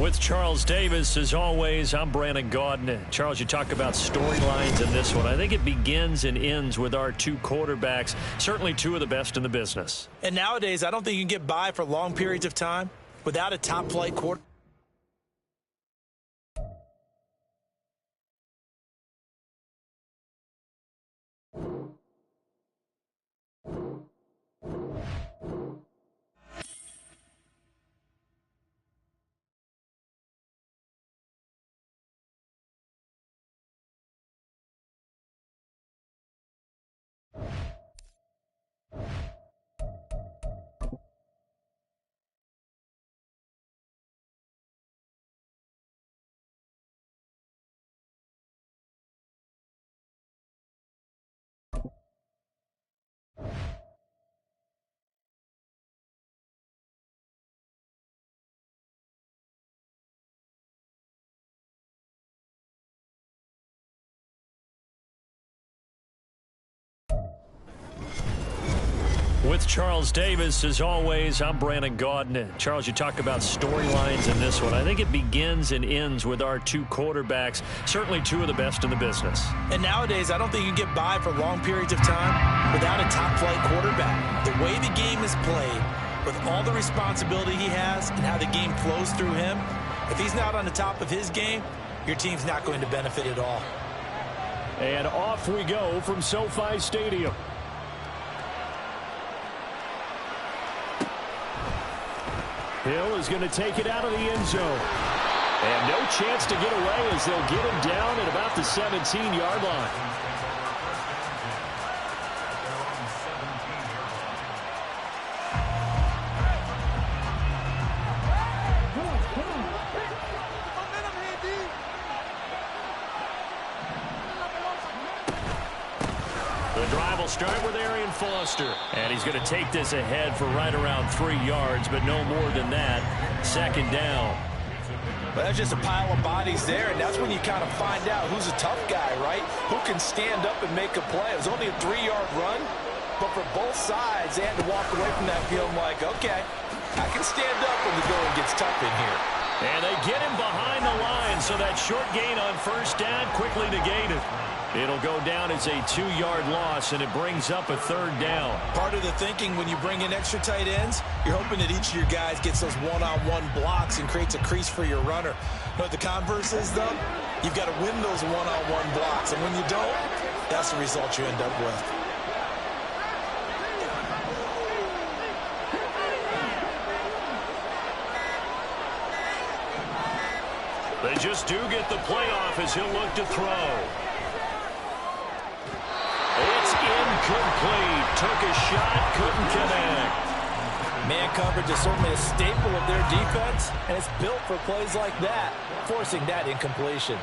With Charles Davis, as always, I'm Brandon Gaudin. Charles, you talk about storylines in this one. I think it begins and ends with our two quarterbacks, certainly two of the best in the business. And nowadays, I don't think you can get by for long periods of time without a top-flight quarterback. With Charles Davis, as always, I'm Brandon Gaudin. Charles, you talk about storylines in this one. I think it begins and ends with our two quarterbacks, certainly two of the best in the business. And nowadays, I don't think you can get by for long periods of time without a top-flight quarterback. The way the game is played, with all the responsibility he has and how the game flows through him, if he's not on the top of his game, your team's not going to benefit at all. And off we go from SoFi Stadium. Hill is going to take it out of the end zone. And no chance to get away as they'll get him down at about the 17-yard line. The drive will start with Arian Foster. And he's going to take this ahead for right around 3 yards, but no more than that. Second down. But that's just a pile of bodies there, and that's when you kind of find out who's a tough guy, right? Who can stand up and make a play. It was only a 3-yard run, but for both sides, they had to walk away from that field like, okay, I can stand up when the going gets tough in here. And they get him behind the line, so that short gain on first down quickly negated. It'll go down as a 2-yard loss, and it brings up a third down. Part of the thinking when you bring in extra tight ends, you're hoping that each of your guys gets those one-on-one blocks and creates a crease for your runner. But the converse is, though, you've got to win those one-on-one blocks, and when you don't, that's the result you end up with. They just do get the playoff as he'll look to throw. It's incomplete. Took a shot, couldn't connect. Man coverage is certainly a staple of their defense, and it's built for plays like that, forcing that incompletion.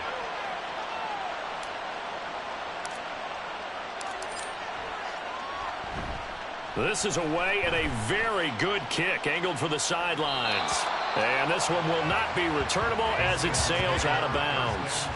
This is away and a very good kick angled for the sidelines. And this one will not be returnable as it sails out of bounds.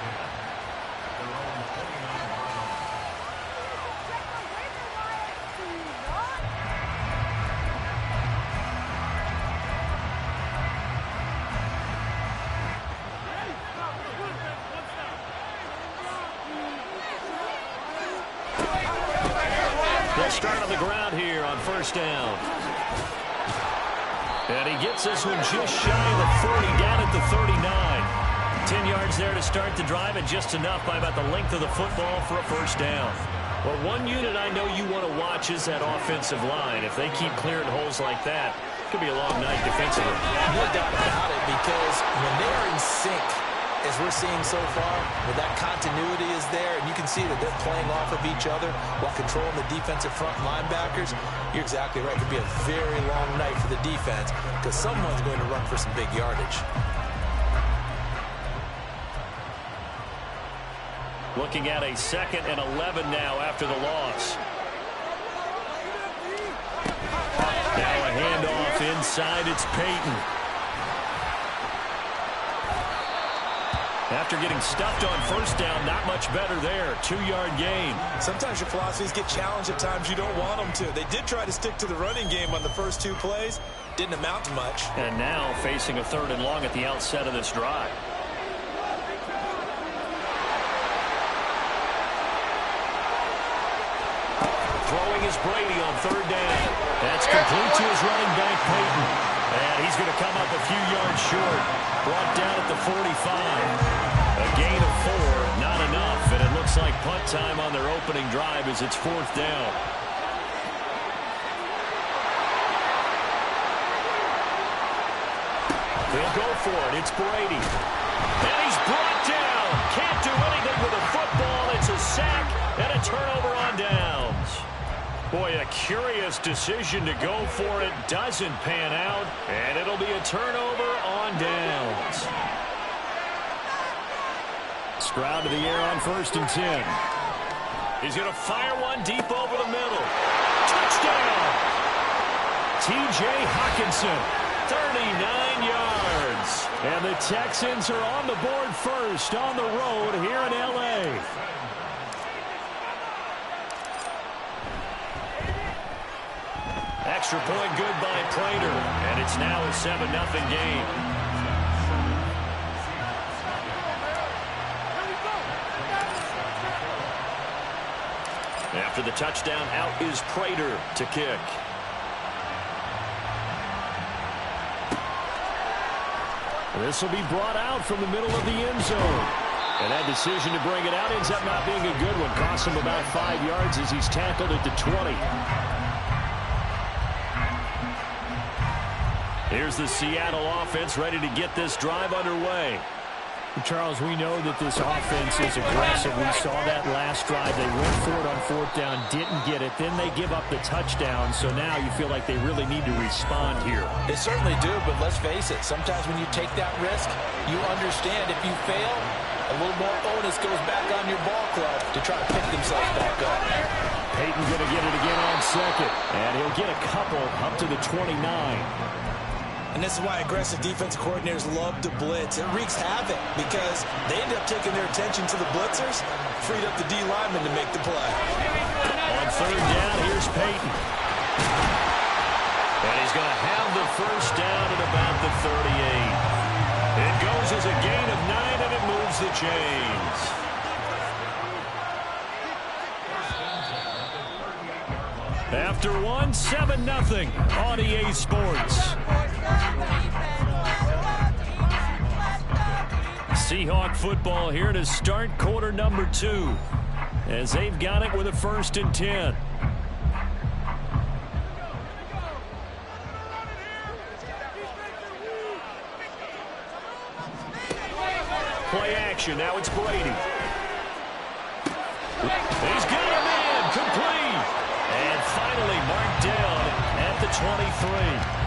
They'll start on the ground here on first down. And he gets this one just shy of the 40, down at the 39. 10 yards there to start the drive, and just enough by about the length of the football for a first down. Well, one unit I know you want to watch is that offensive line. If they keep clearing holes like that, it could be a long night defensively. No doubt about it, because when they're in sync, as we're seeing so far, where that continuity is there, and you can see that they're playing off of each other while controlling the defensive front linebackers, you're exactly right. It could be a very long night for the defense because someone's going to run for some big yardage. Looking at a 2nd and 11 now after the loss. Now a handoff inside. It's Peyton. After getting stuffed on first down, not much better there. 2-yard gain. Sometimes your philosophies get challenged at times you don't want them to. They did try to stick to the running game on the first 2 plays. Didn't amount to much. And now facing a 3rd and long at the outset of this drive. Throwing is Brady on 3rd down. That's complete to his running back, Peyton. And he's going to come up a few yards short. Brought down at the 45. A gain of 4, not enough. And it looks like punt time on their opening drive as it's 4th down. They'll go for it. It's Brady. And he's brought down. Can't do anything with a football. It's a sack and a turnover on downs. Boy, a curious decision to go for it. Doesn't pan out. And it'll be a turnover on downs. Stroud to the air on 1st and 10. He's going to fire one deep over the middle. Touchdown! T.J. Hockenson, 39 yards. And the Texans are on the board first on the road here in L.A. Extra point good by Prater. And it's now a 7-0 game. After the touchdown, out is Prater to kick. This will be brought out from the middle of the end zone. And that decision to bring it out ends up not being a good one. Costs him about 5 yards as he's tackled at the 20. Here's the Seattle offense ready to get this drive underway. Charles, we know that this offense is aggressive. We saw that last drive. They went for it on 4th down, didn't get it. Then they give up the touchdown. So now you feel like they really need to respond here. They certainly do, but let's face it. Sometimes when you take that risk, you understand if you fail, a little more onus goes back on your ball club to try to pick themselves back up. Peyton going to get it again on 2nd. And he'll get a couple up to the 29. And this is why aggressive defensive coordinators love to blitz. It wreaks havoc because they end up taking their attention to the blitzers, freed up the D lineman to make the play. On 3rd down, here's Peyton. And he's going to have the first down at about the 38. It goes as a gain of 9, and it moves the chains. After one, 7-0 on EA Sports. Seahawk football here to start quarter number 2 as they've got it with a 1st and 10. Play action. Now it's Brady. He's got him in. Complete. And finally marked down at the 23.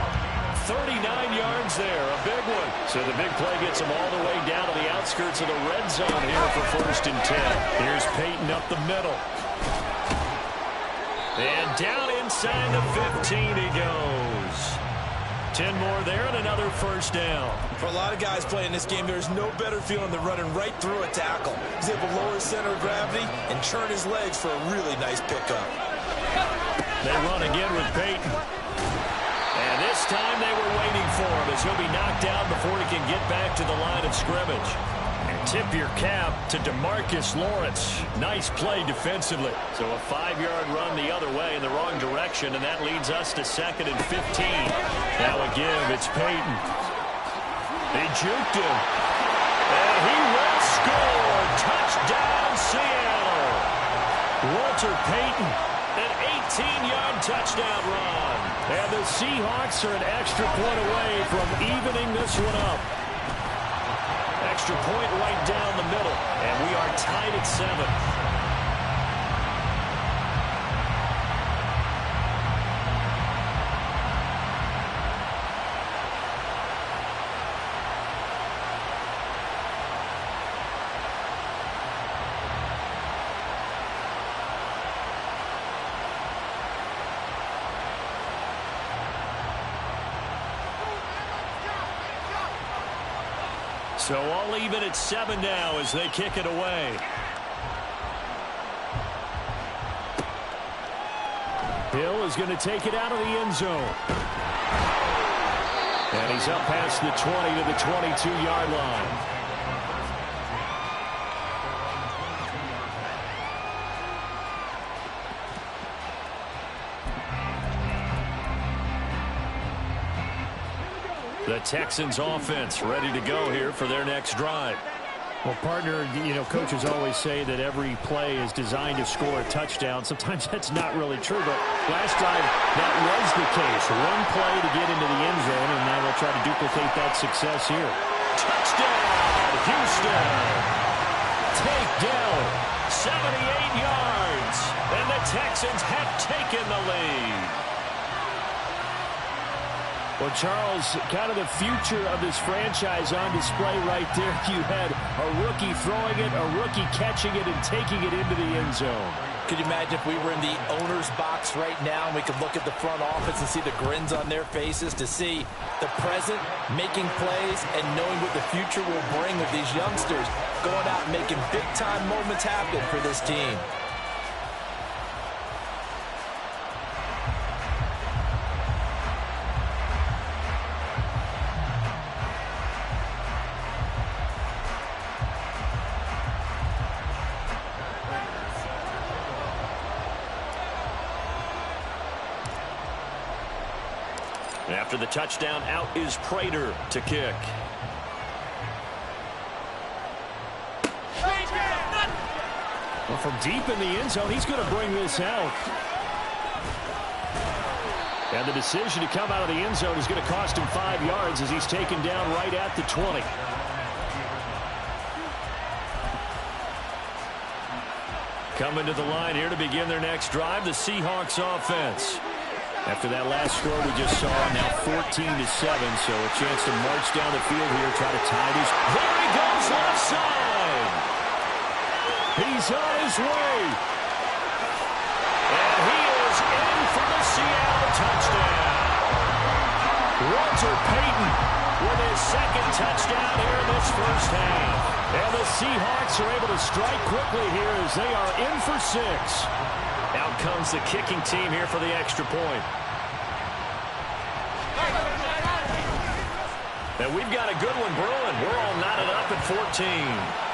39 yards there, a big one. So the big play gets him all the way down to the outskirts of the red zone here for 1st and 10. Here's Peyton up the middle. And down inside the 15 he goes. 10 more there and another 1st down. For a lot of guys playing this game, there's no better feeling than running right through a tackle. He's able to lower his center of gravity and churn his legs for a really nice pickup. They run again with Peyton. And this time they were waiting for him as he'll be knocked down before he can get back to the line of scrimmage. And tip your cap to DeMarcus Lawrence. Nice play defensively. So a 5-yard run the other way in the wrong direction, and that leads us to 2nd and 15. Now a give, it's Peyton. They juked him. And he will score. Touchdown, Seattle. Walter Payton, an 18-yard touchdown run. And the Seahawks are an extra point away from evening this one up. Extra point right down the middle, and we are tied at 7. So all even at 7 now as they kick it away. Hill is going to take it out of the end zone. And he's up past the 20 to the 22-yard line. The Texans offense ready to go here for their next drive. Well, partner, you know, coaches always say that every play is designed to score a touchdown. Sometimes that's not really true, but last drive, that was the case. One play to get into the end zone, and now they'll try to duplicate that success here. Touchdown, Houston. Takedown, 78 yards, and the Texans have taken the lead. Well, Charles, kind of the future of this franchise on display right there. You had a rookie throwing it, a rookie catching it, and taking it into the end zone. Could you imagine if we were in the owner's box right now and we could look at the front office and see the grins on their faces, to see the present making plays and knowing what the future will bring with these youngsters going out and making big-time moments happen for this team. After the touchdown, out is Prater to kick. Well, from deep in the end zone, he's going to bring this out. And the decision to come out of the end zone is going to cost him 5 yards as he's taken down right at the 20. Coming to the line here to begin their next drive, the Seahawks offense. After that last score we just saw, now 14-7, so a chance to march down the field here, try to tie this. There he goes left side. He's on his way. And he is in for the Seattle touchdown. Walter Payton with his second touchdown here in this first half. And the Seahawks are able to strike quickly here as they are in for 6. Out comes the kicking team here for the extra point. And we've got a good one brewing. We're all knotted up at 14.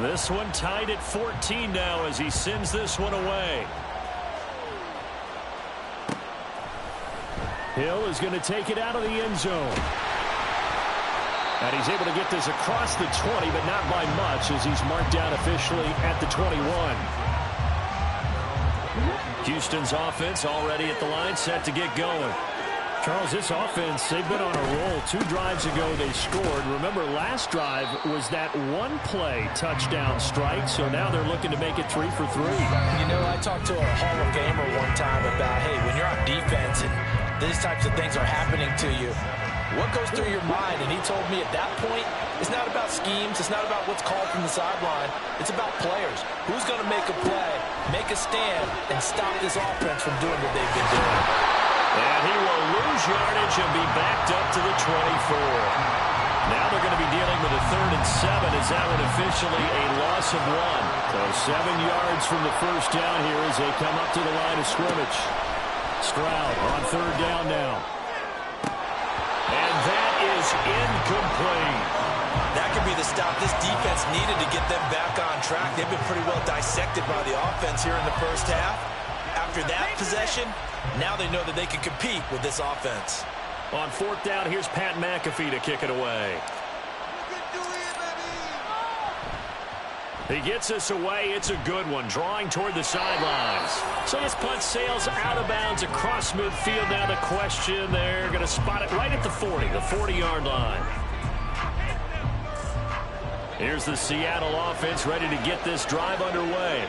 This one tied at 14 now as he sends this one away. Hill is going to take it out of the end zone. And he's able to get this across the 20, but not by much as he's marked down officially at the 21. Houston's offense already at the line, set to get going. Charles, this offense, they've been on a roll. 2 drives ago they scored. Remember, last drive was that one-play touchdown strike, so now they're looking to make it 3 for 3. You know, I talked to a Hall of Famer one time about, hey, when you're on defense and these types of things are happening to you, what goes through your mind? And he told me at that point, it's not about schemes, it's not about what's called from the sideline, it's about players. Who's going to make a play, make a stand, and stop this offense from doing what they've been doing? And he will lose yardage and be backed up to the 24. Now they're going to be dealing with a 3rd and 7 as that one officially a loss of 1. So 7 yards from the first down here as they come up to the line of scrimmage. Stroud on 3rd down now. And that is incomplete. That could be the stop this defense needed to get them back on track. They've been pretty well dissected by the offense here in the first half. After that possession, now they know that they can compete with this offense. On 4th down, here's Pat McAfee to kick it away. He gets us away. It's a good one, drawing toward the sidelines. So this punt sails out of bounds across midfield. Now the question, they're going to spot it right at the 40, the 40-yard line. Here's the Seattle offense ready to get this drive underway.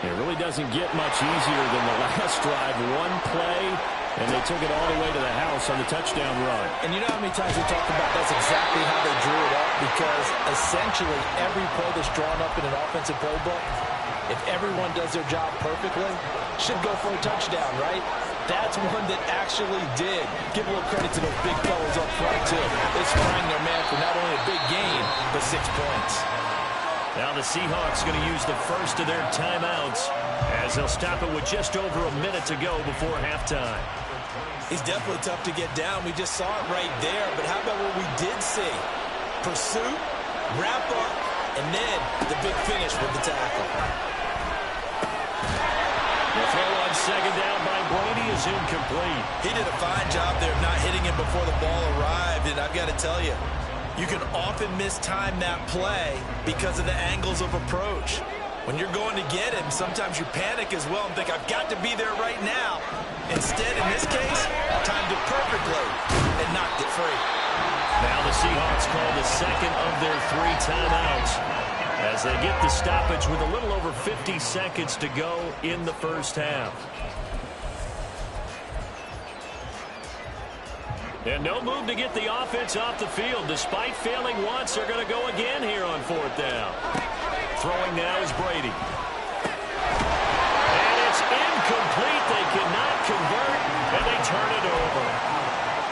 It really doesn't get much easier than the last drive. One play, and they took it all the way to the house on the touchdown run. And you know how many times we talked about that's exactly how they drew it up, because essentially every play that's drawn up in an offensive playbook, if everyone does their job perfectly, should go for a touchdown, right? That's one that actually did. Give a little credit to those big fellas up front, too. They sprang their man for not only a big gain, but 6 points. Now the Seahawks going to use the first of their timeouts as they'll stop it with just over a minute to go before halftime. He's definitely tough to get down. We just saw it right there. But how about what we did see? Pursuit, wrap up, and then the big finish with the tackle. The throw on second down by Brady is incomplete. He did a fine job there of not hitting him before the ball arrived. And I've got to tell you, you can often mistime that play because of the angles of approach. When you're going to get him, sometimes you panic as well and think, I've got to be there right now. Instead, in this case, timed it perfectly and knocked it free. Now the Seahawks call the second of their 3 timeouts as they get the stoppage with a little over 50 seconds to go in the first half. And no move to get the offense off the field. Despite failing once, they're going to go again here on 4th down. Throwing now is Brady. And it's incomplete. They cannot convert, and they turn it over.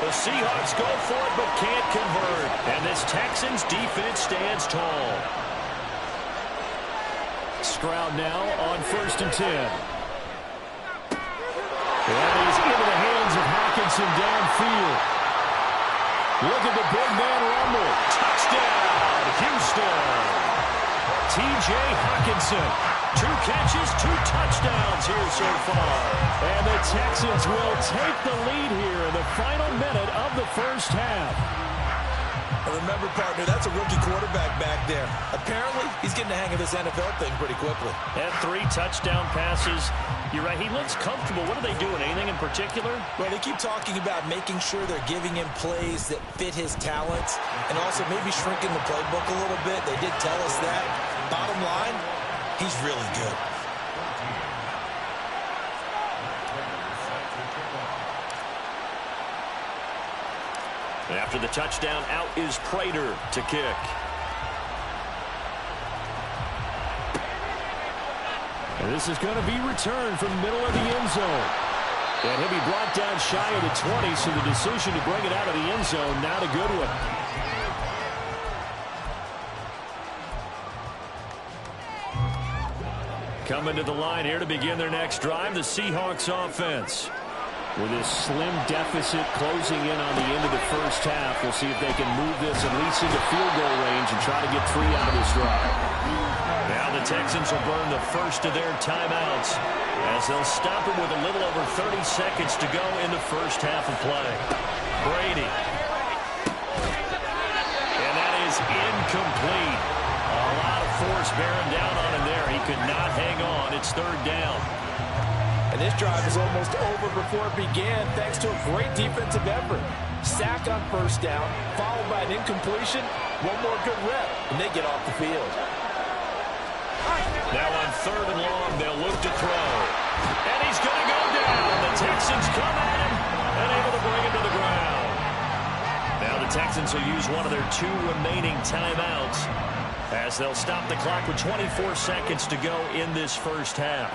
The Seahawks go for it but can't convert. And this Texans defense stands tall. Stroud now on 1st and 10. And he's into the hands of Hockenson downfield. Look at the big man rumble. Touchdown, Houston. T.J. Hockenson. 2 catches, 2 touchdowns here so far. And the Texans will take the lead here in the final minute of the first half. Remember, partner, that's a rookie quarterback back there. Apparently, he's getting the hang of this NFL thing pretty quickly. And 3 touchdown passes. You're right, he looks comfortable. What are they doing? Anything in particular? Well, they keep talking about making sure they're giving him plays that fit his talents and also maybe shrinking the playbook a little bit. They did tell us that. Bottom line, he's really good. After the touchdown, out is Prater to kick. And this is going to be returned from the middle of the end zone. And he'll be brought down shy of the 20, so the decision to bring it out of the end zone, not a good one. Coming to the line here to begin their next drive, the Seahawks offense. With this slim deficit closing in on the end of the first half, we'll see if they can move this at least into field goal range and try to get 3 out of this drive. Now the Texans will burn the first of their timeouts as they'll stop it with a little over 30 seconds to go in the first half of play. Brady. And that is incomplete. A lot of force bearing down on him there. He could not hang on. It's 3rd down. And this drive is almost over before it began thanks to a great defensive effort. Sack on 1st down, followed by an incompletion, one more good rep, and they get off the field. Now on 3rd and long, they'll look to throw. And he's going to go down. The Texans come at him and able to bring him to the ground. Now the Texans will use one of their 2 remaining timeouts as they'll stop the clock with 24 seconds to go in this first half.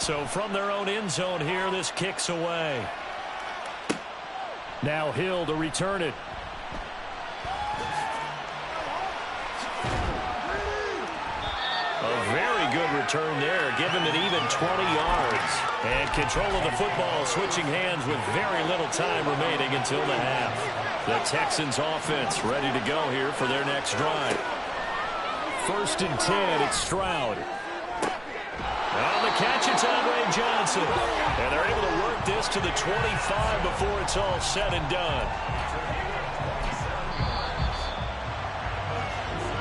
So from their own end zone here, this kicks away. Now Hill to return it. A very good return there, giving it even 20 yards. And control of the football switching hands with very little time remaining until the half. The Texans offense ready to go here for their next drive. 1st and 10, it's Stroud. On the catch, it's Andre Johnson. And they're able to work this to the 25 before it's all said and done.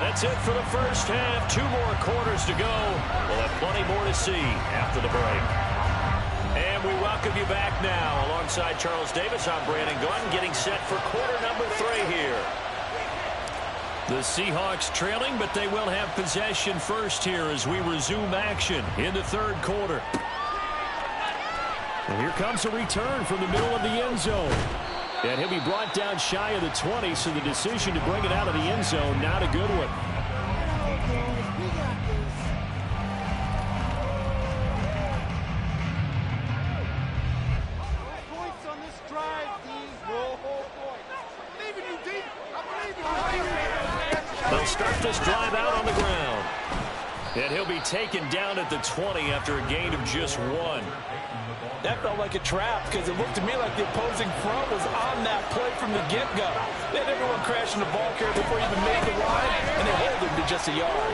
That's it for the first half. 2 more quarters to go. We'll have plenty more to see after the break. And we welcome you back now. Alongside Charles Davis, I'm Brandon Gunn, getting set for quarter number 3 here. The Seahawks trailing, but they will have possession first here as we resume action in the third quarter. And here comes a return from the middle of the end zone. And he'll be brought down shy of the 20, so the decision to bring it out of the end zone, not a good one. They'll start this drive out on the ground. And he'll be taken down at the 20 after a gain of just 1. That felt like a trap because it looked to me like the opposing front was on that play from the get-go. They had everyone crashing the ball carrier before he even made the line, and they held him to just a yard.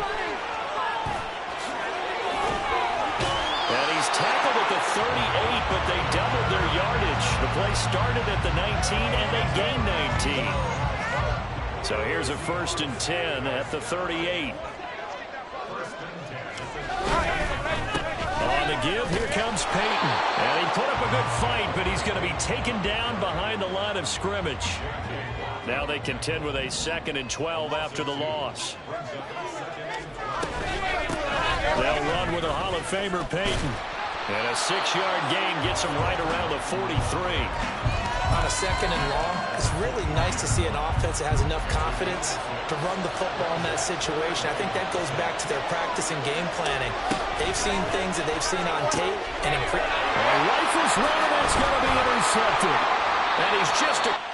And he's tackled at the 38, but they doubled their yardage. The play started at the 19, and they gained 19. So here's a 1st and 10 at the 38. On the give, here comes Peyton. And he put up a good fight, but he's going to be taken down behind the line of scrimmage. Now they contend with a 2nd and 12 after the loss. They'll run with a Hall of Famer, Peyton. And a 6-yard gain gets him right around the 43. On a 2nd and long, it's really nice to see an offense that has enough confidence to run the football in that situation. I think that goes back to their practice and game planning. They've seen things that they've seen on tape. And rifles run, and it's going to be intercepted. And he's just a...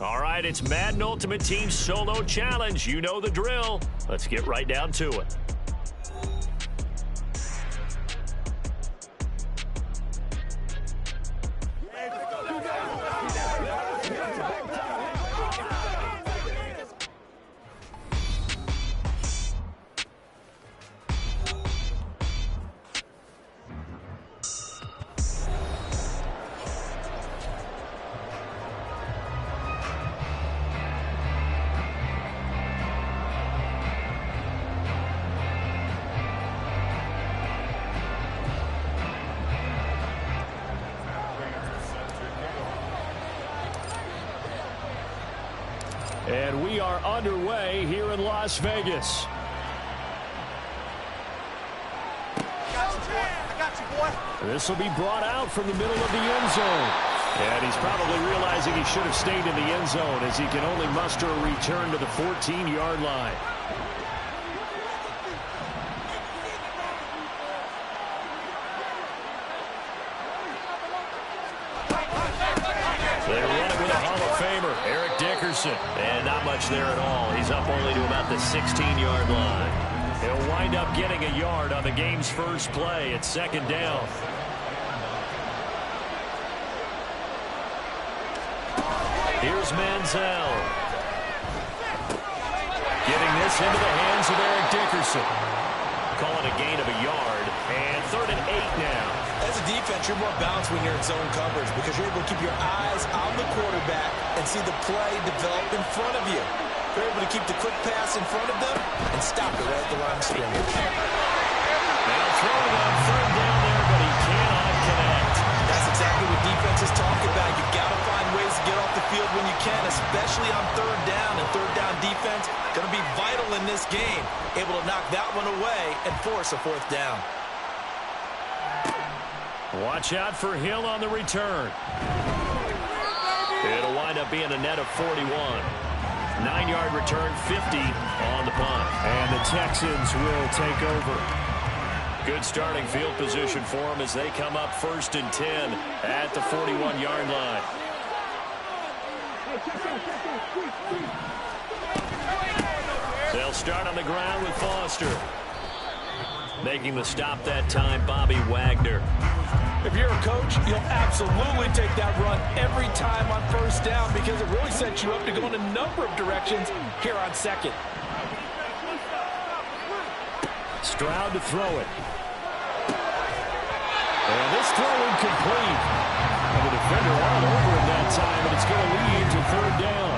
All right, it's Madden Ultimate Team Solo Challenge. You know the drill. Let's get right down to it. And we are underway here in Las Vegas. This will be brought out from the middle of the end zone. And he's probably realizing he should have stayed in the end zone as he can only muster a return to the 14-yard line. They run it with a Hall of Famer, Eric Dickerson. And not much there at all. He's up only to about the 16-yard line. He'll wind up getting a yard on the game's first play at 2nd down. Here's Manziel. Getting this into the hands of Eric Dickerson. Calling a gain of a yard. And 3rd and 8 now. As a defense, you're more balanced when you're in zone coverage because you're able to keep your eyes on the quarterback and see the play develop in front of you. You're able to keep the quick pass in front of them and stop it right at the line of scrimmage. Now throwing on 3rd down there, but he cannot connect. That's exactly what defenses talk about. You've got to find ways to get off the field when you can, especially on 3rd down. And 3rd down defense going to be vital in this game. Able to knock that one away and force a 4th down. Watch out for Hill on the return. It'll wind up being a net of 41. 9-yard return, 50 on the punt. And the Texans will take over. Good starting field position for them as they come up 1st and 10 at the 41-yard line. They'll start on the ground with Foster. Making the stop that time, Bobby Wagner. If you're a coach, you'll absolutely take that run every time on 1st down because it really sets you up to go in a number of directions here on 2nd. Stroud to throw it. And this throw incomplete. And the defender all over him that time, and it's going to lead to 3rd down.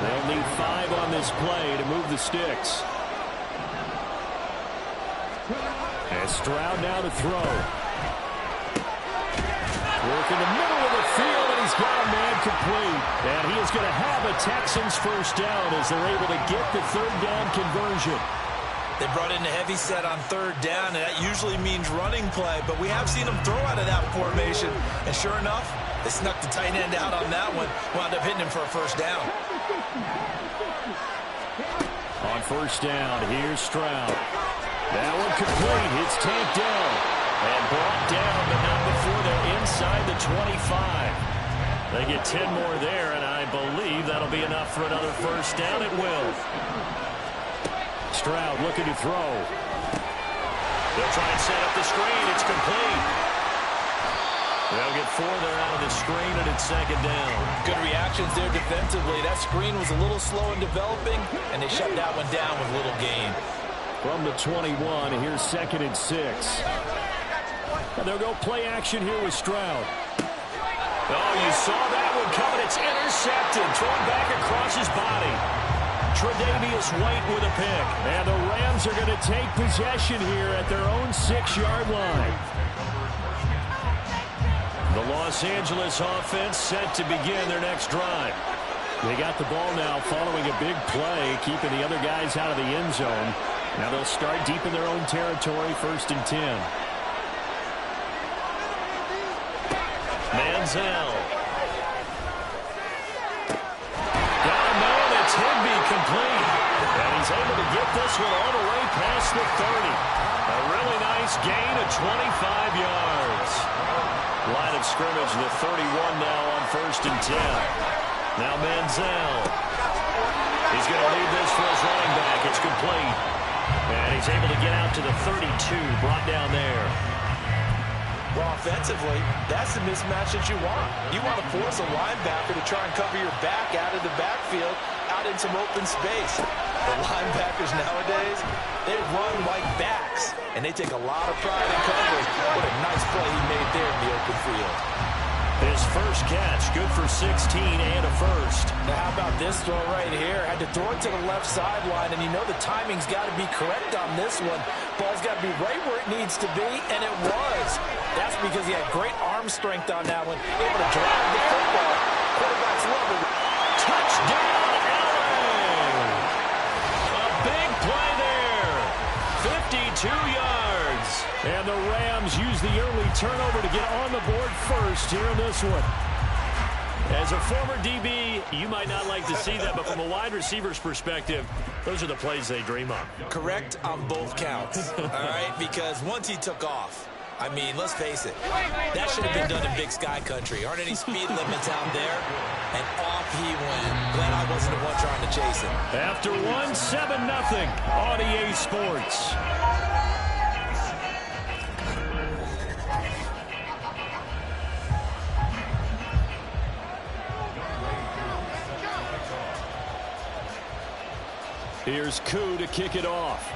They'll need 5 on this play to move the sticks. And Stroud now to throw. Work in the middle of the field, and he's got a man complete. And he is going to have a Texans 1st down as they're able to get the 3rd down conversion. They brought in a heavy set on 3rd down, and that usually means running play. But we have seen them throw out of that formation. And sure enough, they snuck the tight end out on that one. Wound up hitting him for a 1st down. On 1st down, here's Stroud. That one complete. It's tanked down. And brought down, but not before they're inside the 25. They get 10 more there, and I believe that'll be enough for another 1st down. It will. Stroud looking to throw. They'll try and set up the screen. It's complete. They'll get 4 there out of the screen, and it's 2nd down. Good reactions there defensively. That screen was a little slow in developing, and they shut that one down with little gain. From the 21, here's 2nd and 6. And they'll go play action here with Stroud. Oh, you saw that one coming. It's intercepted. Thrown back across his body. Tre'Davious White with a pick. And the Rams are going to take possession here at their own 6-yard line. The Los Angeles offense set to begin their next drive. They got the ball now following a big play, keeping the other guys out of the end zone. Now they'll start deep in their own territory, 1st and 10. Manziel. Got a man, it's Higbee complete. And he's able to get this one all the way past the 30. A really nice gain of 25 yards. Line of scrimmage, the 31 now on 1st and 10. Now Manziel. He's going to leave this for his running back. It's complete. And he's able to get out to the 32, brought down there. Well, offensively, that's the mismatch that you want. You want to force a linebacker to try and cover your back out of the backfield, out in some open space. The linebackers nowadays, they run like backs, and they take a lot of pride in covering. What a nice play he made there in the open field. His first catch, good for 16 and a 1st. Now, how about this throw right here? Had to throw it to the left sideline, and you know the timing's got to be correct on this one. Ball's got to be right where it needs to be, and it was. That's because he had great arm strength on that one. Able to drive the football. Quarterbacks love it. Touchdown, LA! A big play there. 52 yards. And the Rams use the early turnover to get on the board first here in this one. As a former DB, you might not like to see that, but from a wide receiver's perspective, those are the plays they dream of. Correct on both counts, all right? Because once he took off, I mean, let's face it, that should have been done in Big Sky Country. Aren't any speed limits out there? And off he went. Glad I wasn't the one trying to chase him. After one, 7-0 on EA Sports. Here's Koo to kick it off.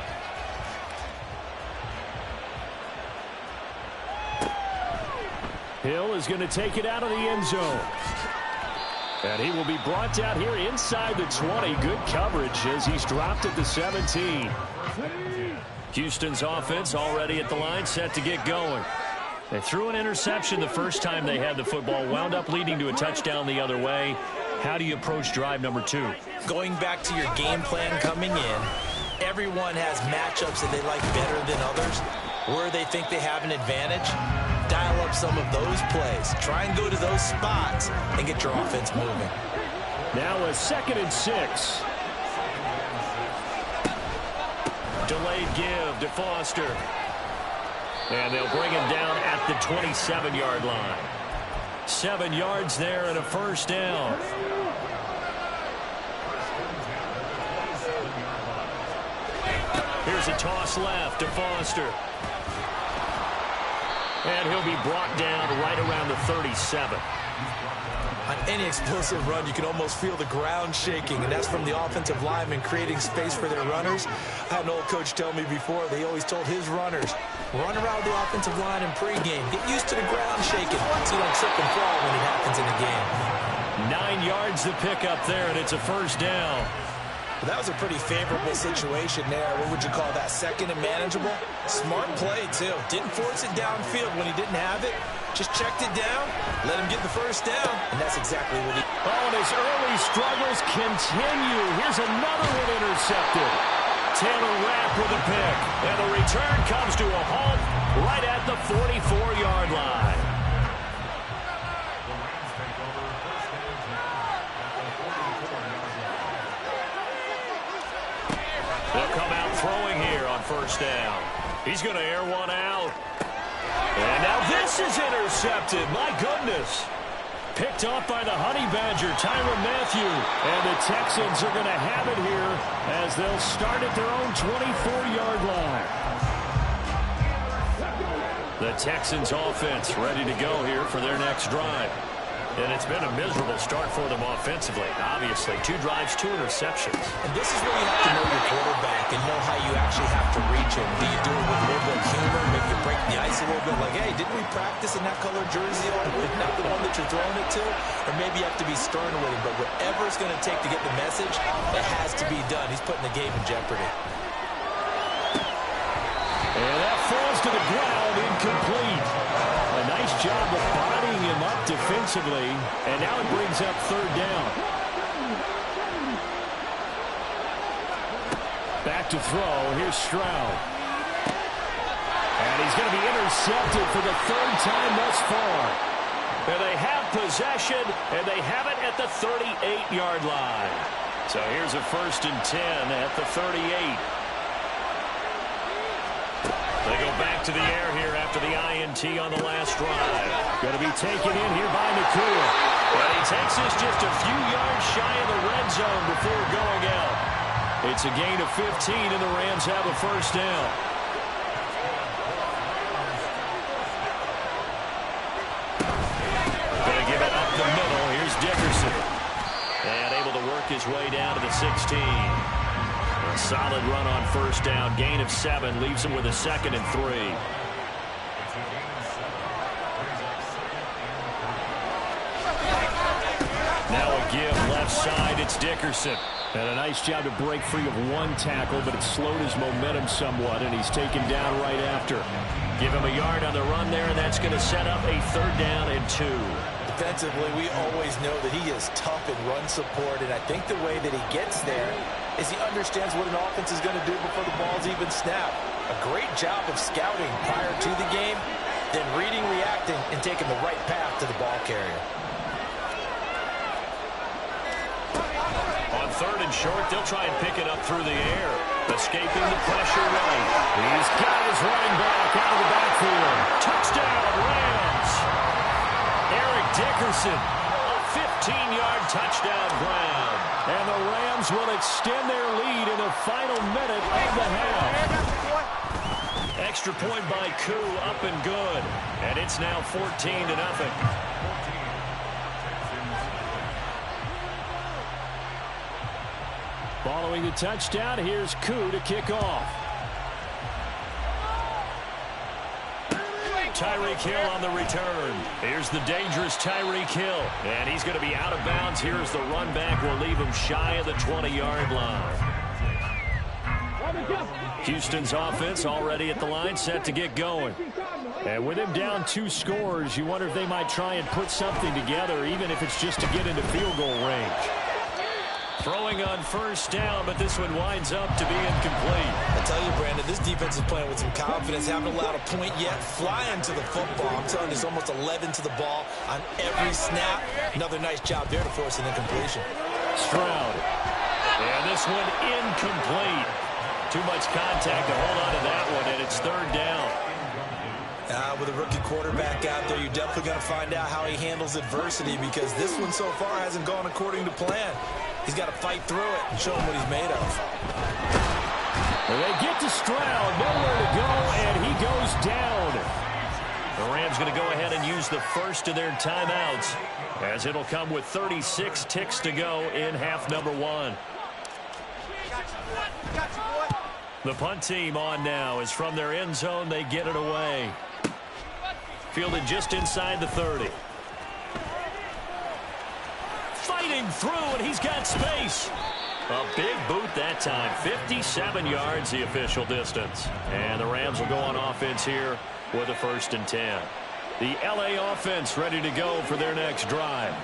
Hill is going to take it out of the end zone. And he will be brought down here inside the 20. Good coverage as he's dropped at the 17. Houston's offense already at the line, set to get going. They threw an interception the first time they had the football, wound up leading to a touchdown the other way. How do you approach drive number 2? Going back to your game plan coming in, everyone has matchups that they like better than others, where they think they have an advantage. Dial up some of those plays. Try and go to those spots and get your offense moving. Now a 2nd and 6. Delayed give to Foster. And they'll bring him down at the 27-yard line. 7 yards there and a first down. Here's a toss left to Foster. And he'll be brought down right around the 37. On any explosive run, you can almost feel the ground shaking, and that's from the offensive linemen creating space for their runners. I had an old coach tell me before, they always told his runners, run around the offensive line in pregame. Get used to the ground shaking so you don't trip and fall when it happens in the game. 9 yards to pick up there, and it's a first down. Well, that was a pretty favorable situation there. What would you call that? 2nd and manageable? Smart play, too. Didn't force it downfield when he didn't have it. Just checked it down, let him get the first down, and that's exactly what he... Oh, and his early struggles continue. Here's another one intercepted. Taylor Rapp with a pick, and the return comes to a halt right at the 44-yard line. They'll come out throwing here on first down. He's going to air one out. And now this is intercepted. My goodness. Picked off by the Honey Badger, Tyrann Mathieu. And the Texans are going to have it here as they'll start at their own 24-yard line. The Texans offense ready to go here for their next drive. And it's been a miserable start for them offensively. Obviously, 2 drives, 2 interceptions. And this is where you have to know your quarterback and know how you actually have to reach him. Do you do it with a little bit of humor, maybe you break the ice a little bit, like, hey, didn't we practice in that color jersey on? Not the one that you're throwing it to? Or maybe you have to be stern with him. But whatever it's going to take to get the message, it has to be done. He's putting the game in jeopardy. And that falls to the ground, incomplete. A nice job of bodying him up defensively, and now it brings up 3rd down. Back to throw. Here's Stroud. And he's going to be intercepted for the 3rd time thus far. And they have possession, and they have it at the 38-yard line. So here's a 1st and 10 at the 38. They go back to the air here after the INT on the last drive. Going to be taken in here by Nakua. And he takes this just a few yards shy of the red zone before going out. It's a gain of 15, and the Rams have a first down. Going to give it up the middle. Here's Dickerson. And able to work his way down to the 16. A solid run on first down. Gain of 7 leaves him with a 2nd and 3. Now a give left side. It's Dickerson. And a nice job to break free of 1 tackle, but it slowed his momentum somewhat, and he's taken down right after. Give him a yard on the run there, and that's going to set up a 3rd down and 2. Defensively, we always know that he is tough in run support, and I think the way that he gets there is he understands what an offense is going to do before the ball's even snapped. A great job of scouting prior to the game, then reading, reacting, and taking the right path to the ball carrier. On 3rd and short, they'll try and pick it up through the air. Escaping the pressure right. He's got his running back out of the backfield. Touchdown, Rams! Eric Dickerson, a 15-yard touchdown ground. And the Rams will extend their lead in the final minute of the half. Extra point by Koo, up and good. And it's now 14-0. Following the touchdown, here's Koo to kick off. Tyreek Hill on the return. Here's the dangerous Tyreek Hill. And he's going to be out of bounds. Here's the run back. Will leave him shy of the 20-yard line. Houston's offense already at the line, set to get going. And with him down 2 scores, you wonder if they might try and put something together, even if it's just to get into field goal range. Throwing on first down, but this one winds up to be incomplete. I tell you, Brandon, this defense is playing with some confidence. Haven't allowed a point yet. Flying to the football. I'm telling you, it's almost 11 to the ball on every snap. Another nice job there to force an incompletion. Stroud. And this one incomplete. Too much contact to hold on to that one, and it's third down. With a rookie quarterback out there, you're definitely going to find out how he handles adversity, because this one so far hasn't gone according to plan. He's got to fight through it and show him what he's made of. Well, they get to Stroud, nowhere to go, and he goes down. The Rams going to go ahead and use the first of their timeouts, as it'll come with 36 ticks to go in half number 1. The punt team on now is from their end zone. They get it away. Fielded just inside the 30. Fighting through, and he's got space. A big boot that time. 57 yards, the official distance. And the Rams will go on offense here with a 1st and 10. The LA offense ready to go for their next drive.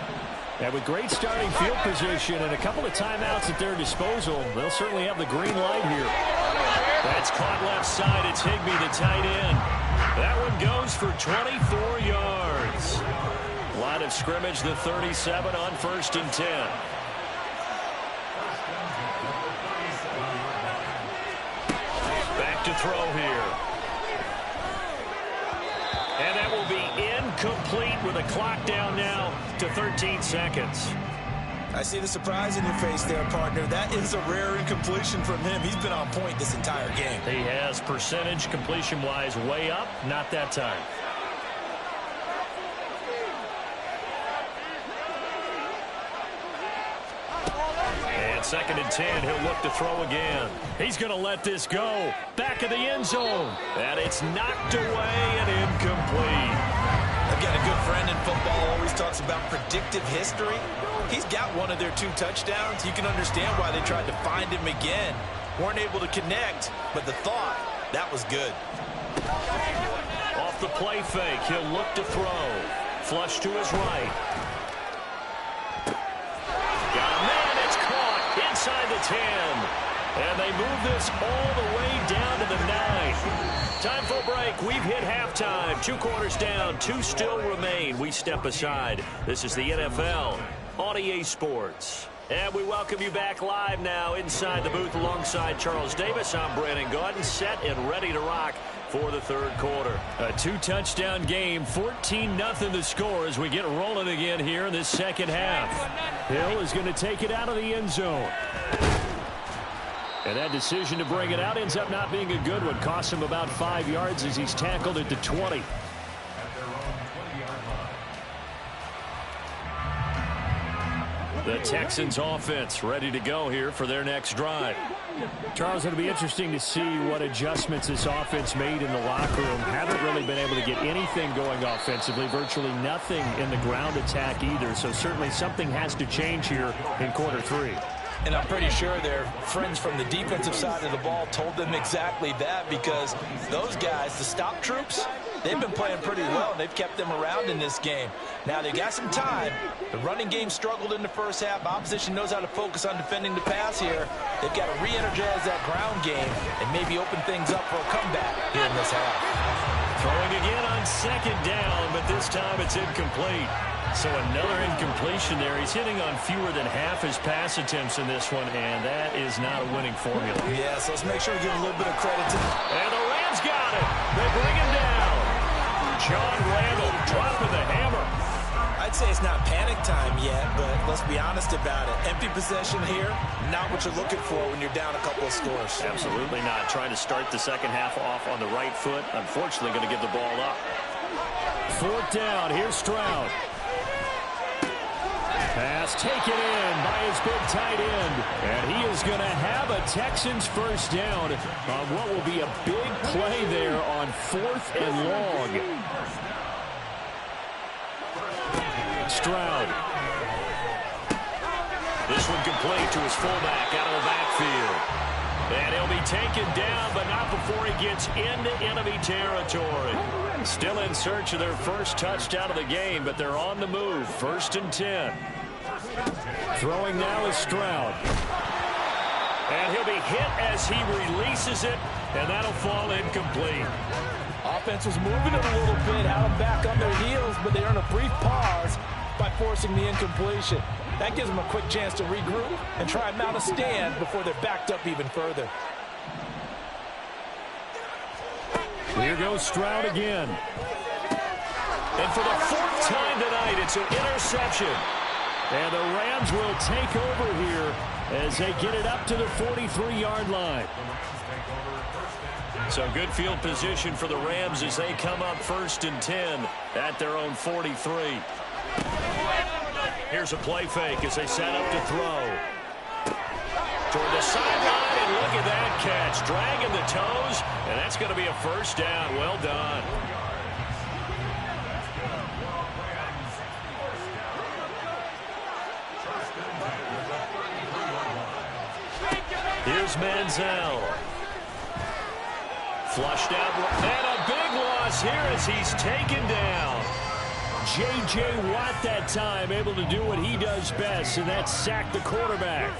And with great starting field position and a couple of timeouts at their disposal, they'll certainly have the green light here. That's caught left side. It's Higbee, the tight end. That one goes for 24 yards. Line of scrimmage, the 37 on 1st and 10. Back to throw here. And that will be incomplete with a clock down now to 13 seconds. I see the surprise in your face there, partner. That is a rare incompletion from him. He's been on point this entire game. He has percentage completion-wise way up. Not that time. And 2nd and 10. He'll look to throw again. He's going to let this go. Back of the end zone. And it's knocked away and incomplete. I've got a good friend in football, always talks about predictive history. He's got one of their 2 touchdowns. You can understand why they tried to find him again. Weren't able to connect, but the thought, that was good. Off the play fake, he'll look to throw. Flush to his right. Got a man, it's caught inside the 10. And they move this all the way down to the 9. Time for a break. We've hit halftime. 2 quarters down. 2 still remain. We step aside. This is the NFL on EA Sports. And we welcome you back live now inside the booth alongside Charles Davis. I'm Brandon Gaudin, set and ready to rock for the 3rd quarter. A 2-touchdown game, 14-0 the score as we get rolling again here in this second half. Hill is going to take it out of the end zone. And that decision to bring it out ends up not being a good one. Costs him about 5 yards as he's tackled at the 20. The Texans offense ready to go here for their next drive. Charles, it'll be interesting to see what adjustments this offense made in the locker room. Haven't really been able to get anything going offensively. Virtually nothing in the ground attack either. So certainly something has to change here in quarter 3. And I'm pretty sure their friends from the defensive side of the ball told them exactly that, because those guys, the stop troops, they've been playing pretty well. They've kept them around in this game. Now, they got some time. The running game struggled in the first half. Opposition knows how to focus on defending the pass here. They've got to re-energize that ground game and maybe open things up for a comeback here in this half. Throwing again on 2nd down, but this time it's incomplete. So another incompletion there. He's hitting on fewer than half his pass attempts in this one, and that is not a winning formula. Yeah, so let's make sure we give a little bit of credit to them. And the Rams got it. They bring him down. John Randall dropping the hammer. I'd say it's not panic time yet, but let's be honest about it. Empty possession here, not what you're looking for when you're down a couple of scores. Absolutely not. Trying to start the second half off on the right foot. Unfortunately, going to give the ball up. 4th down. Here's Stroud. Pass taken in by his big tight end. And he is going to have a Texans first down on what will be a big play there on 4th and long. Stroud. This one complete to his fullback out of the backfield. And he'll be taken down, but not before he gets into enemy territory. Still in search of their first touchdown of the game, but they're on the move. 1st and 10. Throwing now is Stroud. And he'll be hit as he releases it, and that'll fall incomplete. Offense was moving it a little bit, had them back on their heels, but they earn a brief pause by forcing the incompletion. That gives them a quick chance to regroup and try and mount a stand before they're backed up even further. Here goes Stroud again. And for the 4th time tonight, it's an interception. And the Rams will take over here as they get it up to the 43-yard line. So good field position for the Rams as they come up 1st and 10 at their own 43. Here's a play fake as they set up to throw. Toward the sideline, and look at that catch. Dragging the toes, and that's going to be a first down. Well done. Here's Manziel. Flushed out, and a big loss here as he's taken down. J.J. Watt that time able to do what he does best, and that's sack the quarterback.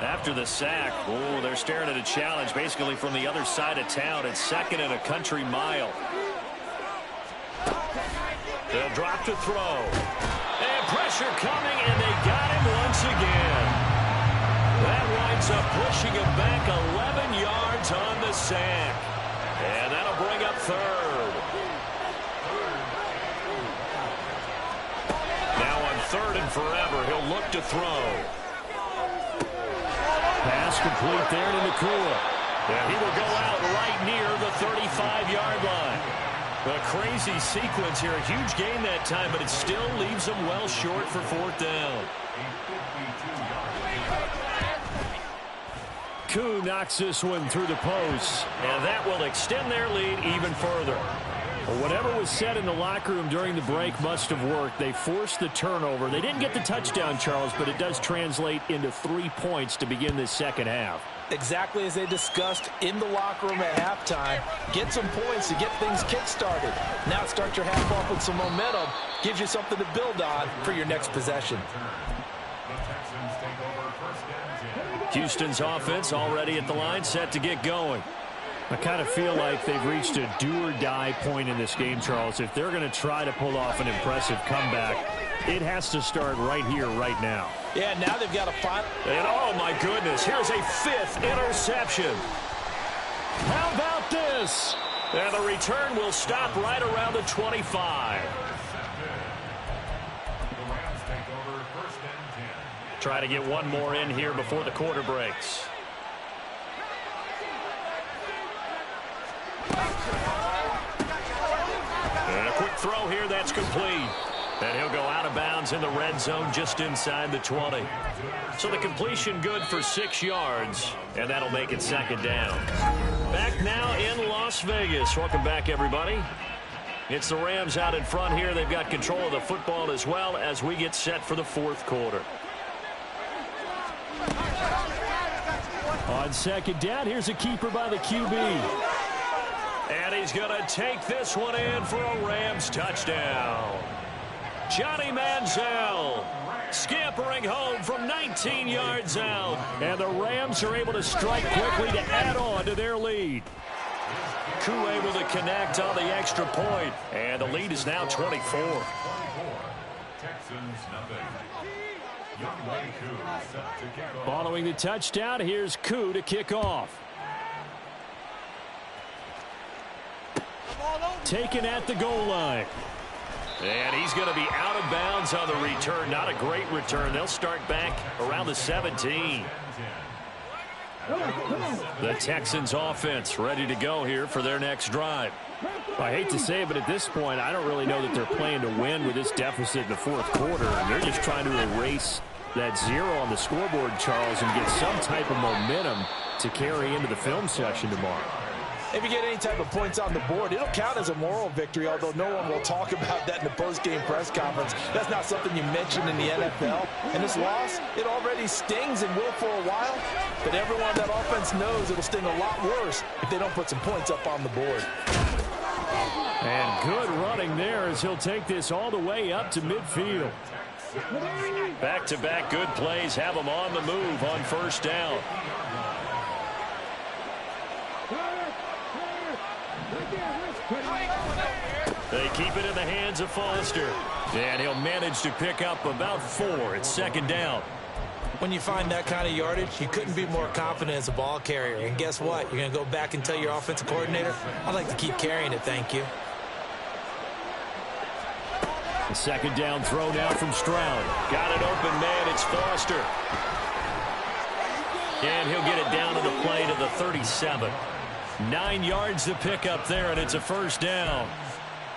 After the sack, oh, they're staring at a challenge basically from the other side of town. It's 2nd and a country mile. They'll drop to throw. And pressure coming, and they got him once again. That winds up pushing him back 11 yards on the sack. And that'll bring up 3rd. Now on 3rd and forever, he'll look to throw. Pass complete there to Nakua. And he will go out right near the 35-yard line. A crazy sequence here. A huge gain that time, but it still leaves them well short for 4th down. Koo knocks this one through the post. And that will extend their lead even further. Well, whatever was said in the locker room during the break must have worked. They forced the turnover. They didn't get the touchdown, Charles, but it does translate into 3 points to begin this second half. Exactly as they discussed in the locker room at halftime. Get some points to get things kick-started. Now start your half off with some momentum. Gives you something to build on for your next possession. Houston's offense already at the line, set to get going. I kind of feel like they've reached a do-or-die point in this game, Charles. If they're going to try to pull off an impressive comeback, it has to start right here, right now. Yeah, now they've got to find. And oh my goodness, here's a 5th interception. How about this? And the return will stop right around the 25. Try to get one more in here before the quarter breaks. And a quick throw here, that's complete. And he'll go out of bounds in the red zone just inside the 20. So the completion good for 6 yards, and that'll make it 2nd down. Back now in Las Vegas. Welcome back, everybody. It's the Rams out in front here. They've got control of the football as well as we get set for the 4th quarter. On 2nd down, here's a keeper by the QB. And he's going to take this one in for a Rams touchdown. Johnny Manziel scampering home from 19 yards out. And the Rams are able to strike quickly to add on to their lead. Koo able to connect on the extra point. And the lead is now 24. Following the touchdown, here's Koo to kick off. Taken at the goal line. And he's going to be out of bounds on the return. Not a great return. They'll start back around the 17. The Texans offense ready to go here for their next drive. I hate to say it, but at this point, I don't really know that they're playing to win with this deficit in the fourth quarter. They're just trying to erase that 0 on the scoreboard, Charles, and get some type of momentum to carry into the film session tomorrow. If you get any type of points on the board, it'll count as a moral victory, although no one will talk about that in the post-game press conference. That's not something you mention in the NFL. And this loss, it already stings and will for a while, but everyone on that offense knows it'll sting a lot worse if they don't put some points up on the board. And good running there as he'll take this all the way up to midfield. Back-to-back good plays have them on the move on first down. They keep it in the hands of Foster. And he'll manage to pick up about 4. It's second down. When you find that kind of yardage, you couldn't be more confident as a ball carrier. And guess what? You're going to go back and tell your offensive coordinator, I'd like to keep carrying it, thank you. The second down throw now from Stroud. Got an open man. It's Foster. And he'll get it down to the play to the 37. 9 yards to pick up there, and it's a first down.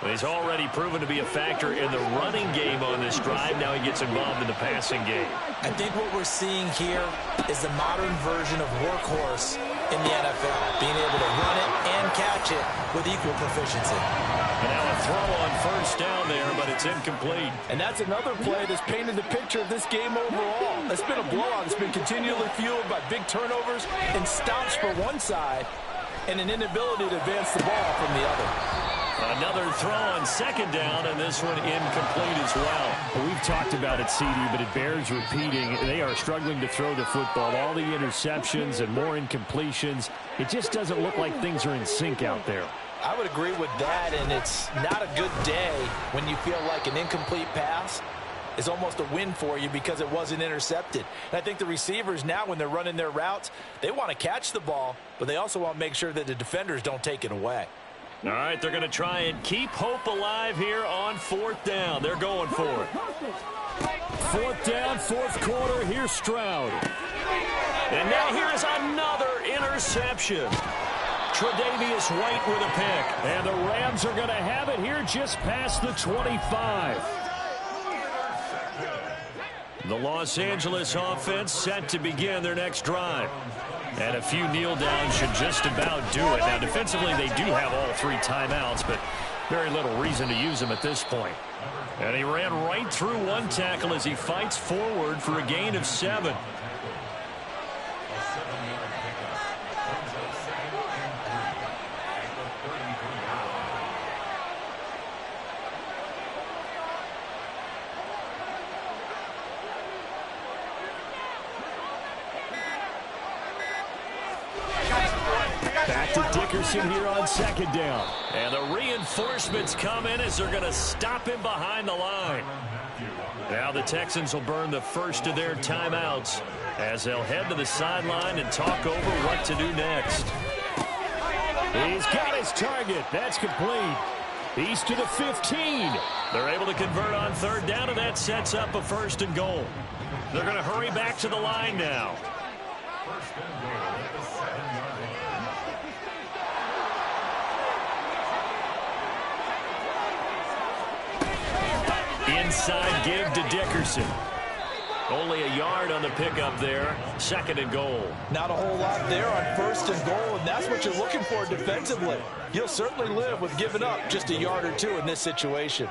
He's already proven to be a factor in the running game on this drive. Now he gets involved in the passing game. I think what we're seeing here is the modern version of workhorse in the NFL, being able to run it and catch it with equal proficiency. And now a throw on first down there, but it's incomplete. And that's another play that's painted the picture of this game overall. It's been a blowout. It's been continually fueled by big turnovers and stops for one side and an inability to advance the ball from the other. Another throw on second down, and this one incomplete as well. We've talked about it, CD, but it bears repeating. They are struggling to throw the football. All the interceptions and more incompletions. It just doesn't look like things are in sync out there. I would agree with that, and it's not a good day when you feel like an incomplete pass is almost a win for you because it wasn't intercepted. And I think the receivers now, when they're running their routes, they want to catch the ball, but they also want to make sure that the defenders don't take it away. All right, they're going to try and keep hope alive here on fourth down. They're going for it. Fourth down, fourth quarter. Here's Stroud. And now here's another interception. Tre'Davious White with a pick. And the Rams are going to have it here just past the 25. The Los Angeles offense set to begin their next drive. And a few kneel downs should just about do it. Now, defensively, they do have all 3 timeouts, but very little reason to use them at this point. And he ran right through one tackle as he fights forward for a gain of 7. Back to Dickerson here on second down. And the reinforcements come in as they're going to stop him behind the line. Now the Texans will burn the first of their timeouts as they'll head to the sideline and talk over what to do next. He's got his target. That's complete. He's to the 15. They're able to convert on third down, and that sets up a first and goal. They're going to hurry back to the line now. Inside give to Dickerson. Only a yard on the pickup there. Second and goal. Not a whole lot there on first and goal, and that's what you're looking for defensively. You'll certainly live with giving up just a yard or 2 in this situation.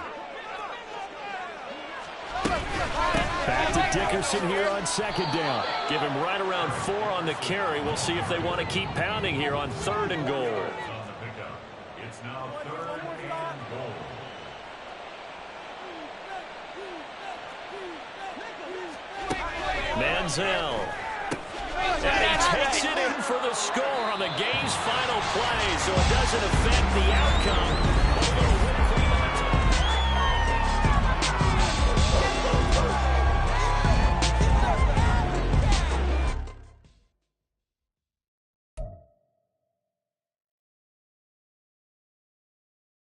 Back to Dickerson here on second down. Give him right around 4 on the carry. We'll see if they want to keep pounding here on third and goal. It's now third and goal. Manziel. And he takes it in for the score on the game's final play, so it doesn't affect the outcome.